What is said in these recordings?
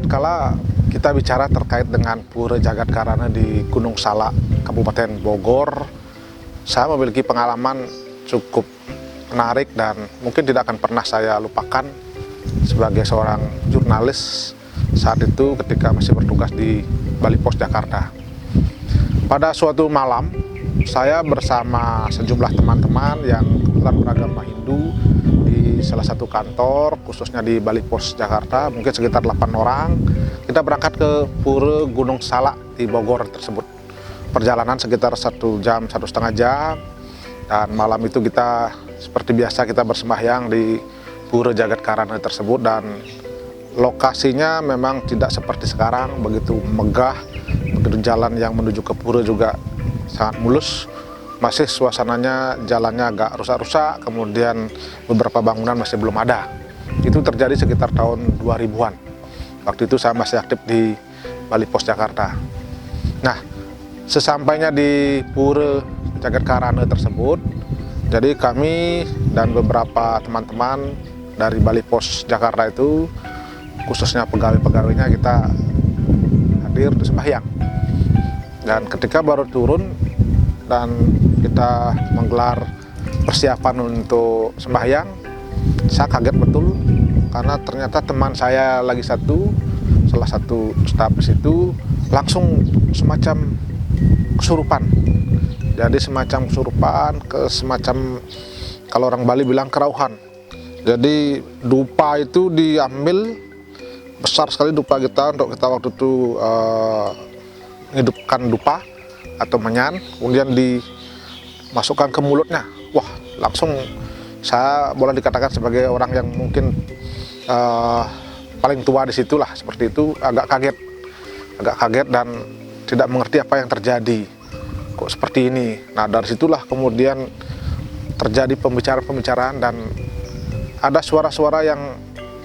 tatkala kita bicara terkait dengan Pura Jagadkarana di Gunung Salak, Kabupaten Bogor, saya memiliki pengalaman cukup menarik dan mungkin tidak akan pernah saya lupakan sebagai seorang jurnalis saat itu ketika masih bertugas di Bali Pos Jakarta. Pada suatu malam, saya bersama sejumlah teman-teman yang kebetulan beragama Hindu di salah satu kantor, khususnya di Bali Pos Jakarta, mungkin sekitar 8 orang. Kita berangkat ke Pura Gunung Salak di Bogor tersebut. Perjalanan sekitar 1 jam, 1,5 jam. Dan malam itu kita seperti biasa kita bersembahyang di Pura Jagadkarana tersebut, dan lokasinya memang tidak seperti sekarang, begitu megah, begitu jalan yang menuju ke Pura juga sangat mulus. Masih suasananya, jalannya agak rusak-rusak, kemudian beberapa bangunan masih belum ada. Itu terjadi sekitar tahun 2000-an. Waktu itu saya masih aktif di Bali Pos Jakarta. Nah, sesampainya di Pura Jagadkarana tersebut, jadi kami dan beberapa teman-teman dari Bali Pos Jakarta itu, khususnya pegawai-pegawainya, kita hadir di sembahyang. Dan ketika baru turun dan kita menggelar persiapan untuk sembahyang, saya kaget betul karena ternyata teman saya lagi salah satu staf di situ langsung semacam kesurupan. Jadi semacam kesurupan, semacam kalau orang Bali bilang kerauhan. Jadi dupa itu diambil, besar sekali dupa kita, untuk kita waktu itu menghidupkan dupa atau menyan, kemudian dimasukkan ke mulutnya. Wah, langsung saya boleh dikatakan sebagai orang yang mungkin paling tua di situlah, seperti itu, agak kaget dan tidak mengerti apa yang terjadi, kok seperti ini. Nah, dari situlah kemudian terjadi pembicaraan dan ada suara-suara yang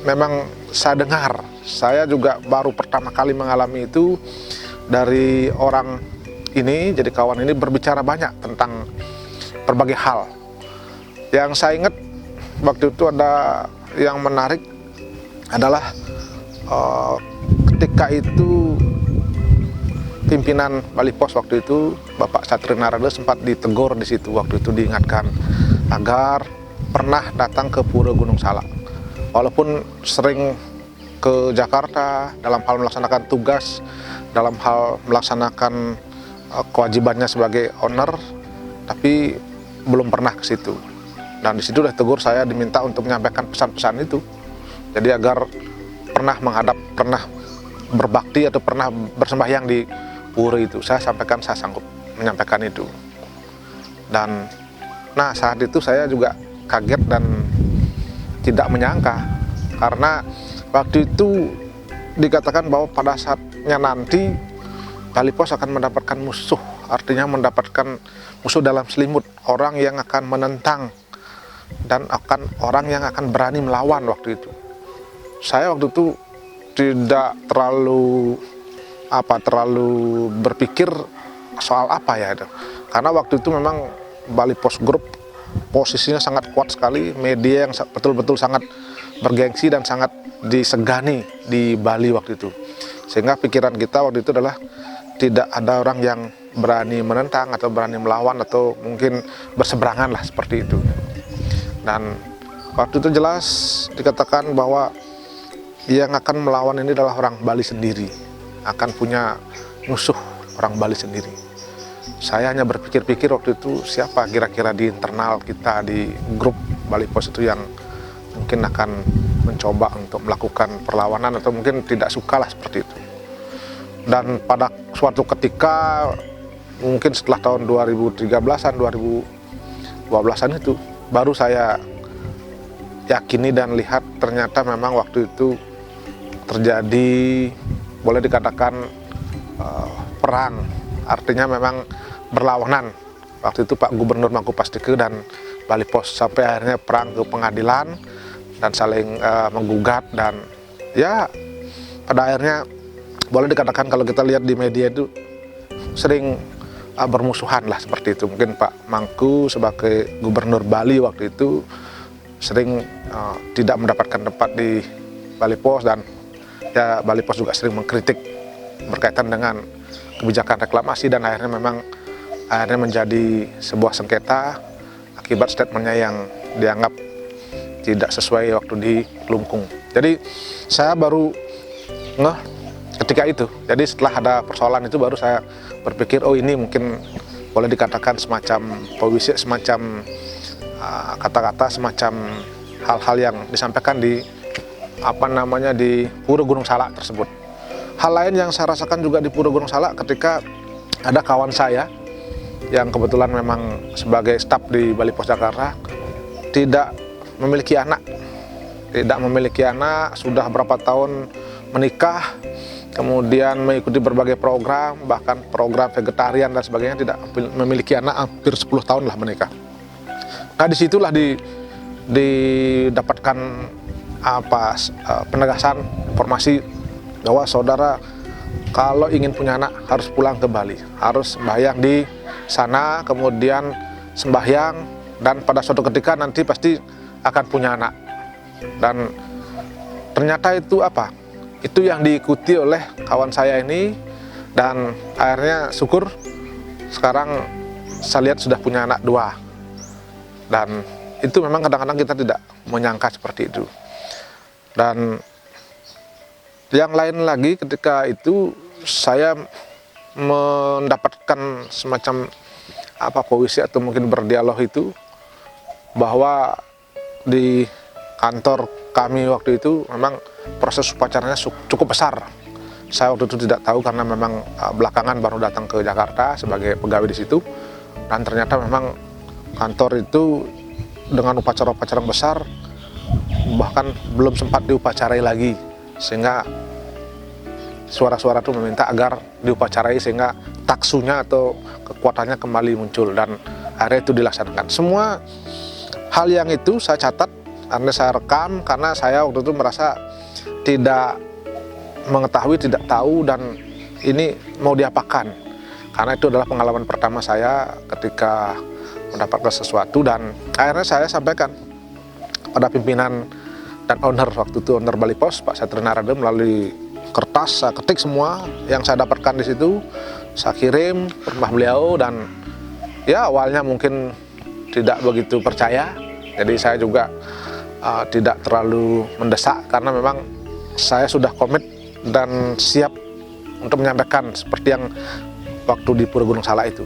memang saya dengar. Saya juga baru pertama kali mengalami itu dari orang ini, jadi kawan ini berbicara banyak tentang berbagai hal. Yang saya ingat waktu itu ada yang menarik adalah ketika itu pimpinan Bali Pos waktu itu, Bapak Satri Narada, sempat ditegur di situ. Waktu itu diingatkan agar pernah datang ke Pura Gunung Salak. Walaupun sering ke Jakarta dalam hal melaksanakan tugas, dalam hal melaksanakan kewajibannya sebagai owner, tapi belum pernah ke situ. Dan di situ udah tegur, saya diminta untuk menyampaikan pesan-pesan itu. Jadi agar pernah berbakti atau pernah bersembahyang di Pura itu. Saya sampaikan, saya sanggup menyampaikan itu. Dan nah, saat itu saya juga kaget dan tidak menyangka, karena waktu itu dikatakan bahwa pada saatnya nanti Bali Pos akan mendapatkan musuh, artinya mendapatkan musuh dalam selimut, orang yang akan menentang dan orang yang akan berani melawan waktu itu. Saya waktu itu tidak terlalu berpikir soal apa ya itu, karena waktu itu memang Bali Pos Group posisinya sangat kuat sekali, media yang betul-betul sangat bergengsi dan sangat disegani di Bali waktu itu, sehingga pikiran kita waktu itu adalah tidak ada orang yang berani menentang atau berani melawan atau mungkin berseberangan lah, seperti itu. Dan waktu itu jelas dikatakan bahwa yang akan melawan ini adalah orang Bali sendiri, akan punya musuh orang Bali sendiri. Saya hanya berpikir-pikir waktu itu, siapa kira-kira di internal kita di grup Bali Pos itu yang mungkin akan mencoba untuk melakukan perlawanan atau mungkin tidak suka lah, seperti itu. Dan pada suatu ketika, mungkin setelah tahun 2013-an, 2012-an itu, baru saya yakini dan lihat ternyata memang waktu itu terjadi, boleh dikatakan perang, artinya memang berlawanan. Waktu itu Pak Gubernur Mangkupastike dan Bali Pos sampai akhirnya perang ke pengadilan dan saling menggugat, dan ya pada akhirnya boleh dikatakan kalau kita lihat di media itu sering bermusuhan lah, seperti itu. Mungkin Pak Mangku sebagai Gubernur Bali waktu itu sering tidak mendapatkan tempat di Bali Pos, dan ya Bali Pos juga sering mengkritik berkaitan dengan kebijakan reklamasi, dan akhirnya menjadi sebuah sengketa akibat statementnya yang dianggap tidak sesuai waktu di Kelungkung. Jadi saya baru ngeh ketika itu. Jadi setelah ada persoalan itu baru saya berpikir, oh ini mungkin boleh dikatakan semacam puisi, semacam kata-kata, semacam hal-hal yang disampaikan di di Pura Gunung Salak tersebut. Hal lain yang saya rasakan juga di Pura Gunung Salak ketika ada kawan saya yang kebetulan memang sebagai staf di Bali Pos Jakarta tidak memiliki anak, sudah berapa tahun menikah, kemudian mengikuti berbagai program, bahkan program vegetarian dan sebagainya, tidak memiliki anak, hampir 10 tahun lah menikah. Nah, disitulah didapatkan penegasan informasi bahwa saudara kalau ingin punya anak harus pulang ke Bali, harus sembahyang di sana, kemudian sembahyang, dan pada suatu ketika nanti pasti akan punya anak. Dan ternyata itu yang diikuti oleh kawan saya ini, dan akhirnya syukur sekarang saya lihat sudah punya anak 2. Dan itu memang kadang-kadang kita tidak menyangka seperti itu. Dan yang lain lagi, ketika itu saya mendapatkan semacam puisi atau mungkin berdialog itu, bahwa di kantor kami waktu itu memang proses upacaranya cukup besar. Saya waktu itu tidak tahu karena memang belakangan baru datang ke Jakarta sebagai pegawai di situ, dan ternyata memang kantor itu dengan upacara-upacara besar, bahkan belum sempat diupacarai lagi, sehingga suara-suara itu meminta agar diupacarai sehingga taksunya atau kekuatannya kembali muncul, dan akhirnya itu dilaksanakan. Semua hal yang itu saya catat, karena saya rekam, karena saya waktu itu merasa tidak mengetahui, tidak tahu, dan ini mau diapakan. Karena itu adalah pengalaman pertama saya ketika mendapatkan sesuatu, dan akhirnya saya sampaikan pada pimpinan dan owner waktu itu, owner Bali Pos, Pak Satria Narada, melalui kertas. Saya ketik semua yang saya dapatkan di situ, saya kirim ke rumah beliau, dan ya awalnya mungkin tidak begitu percaya. Jadi saya juga tidak terlalu mendesak, karena memang saya sudah komit dan siap untuk menyampaikan seperti yang waktu di Pura Gunung Salak itu.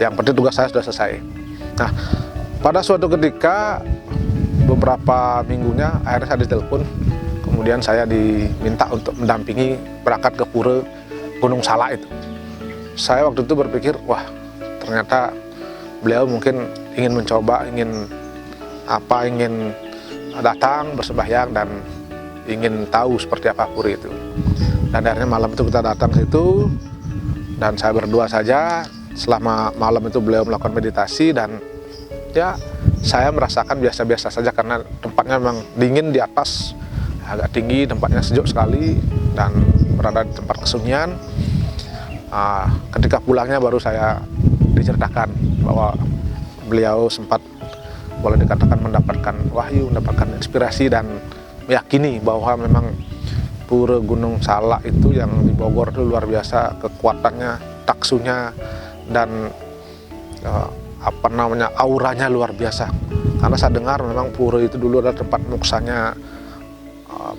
Yang penting tugas saya sudah selesai. Nah, pada suatu ketika beberapa minggunya akhirnya saya ditelepon, kemudian saya diminta untuk mendampingi berangkat ke Pura Gunung Salak itu. Saya waktu itu berpikir, wah ternyata beliau mungkin ingin mencoba, ingin datang bersembahyang dan ingin tahu seperti apa Pura itu. Dan akhirnya malam itu kita datang ke situ, dan saya berdua saja. Selama malam itu beliau melakukan meditasi, dan ya saya merasakan biasa-biasa saja karena tempatnya memang dingin di atas, agak tinggi, tempatnya sejuk sekali dan berada di tempat kesunyian. Ketika pulangnya baru saya diceritakan bahwa beliau sempat boleh dikatakan mendapatkan wahyu, mendapatkan inspirasi, dan meyakini bahwa memang Pura Gunung Salak itu yang di Bogor itu luar biasa kekuatannya, taksunya, dan auranya luar biasa. Karena saya dengar memang Pura itu dulu adalah tempat moksanya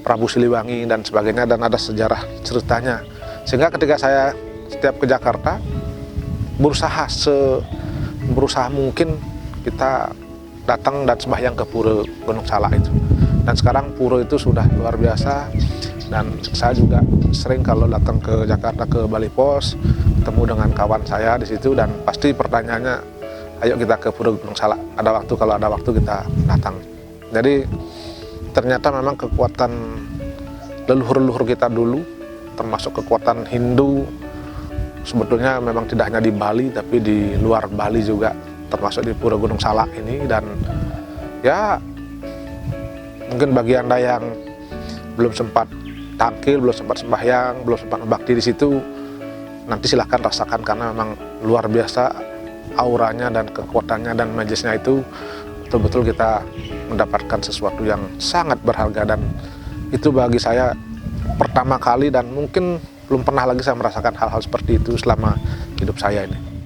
Prabu Siliwangi dan sebagainya, dan ada sejarah ceritanya. Sehingga ketika saya setiap ke Jakarta, berusaha mungkin kita datang dan sembahyang ke Pura Gunung Salak itu. Dan sekarang Pura itu sudah luar biasa, dan saya juga sering kalau datang ke Jakarta ke Bali Pos ketemu dengan kawan saya di situ, dan pasti pertanyaannya, ayo kita ke Pura Gunung Salak, kalau ada waktu kita datang. Jadi ternyata memang kekuatan leluhur-leluhur kita dulu, termasuk kekuatan Hindu, sebetulnya memang tidak hanya di Bali tapi di luar Bali juga, termasuk di Pura Gunung Salak ini. Dan ya mungkin bagi Anda yang belum sempat tampil, belum sempat sembahyang, belum sempat berbakti di situ, nanti silahkan rasakan, karena memang luar biasa auranya dan kekuatannya dan majesnya itu. Betul-betul kita mendapatkan sesuatu yang sangat berharga, dan itu bagi saya pertama kali dan mungkin belum pernah lagi saya merasakan hal-hal seperti itu selama hidup saya ini.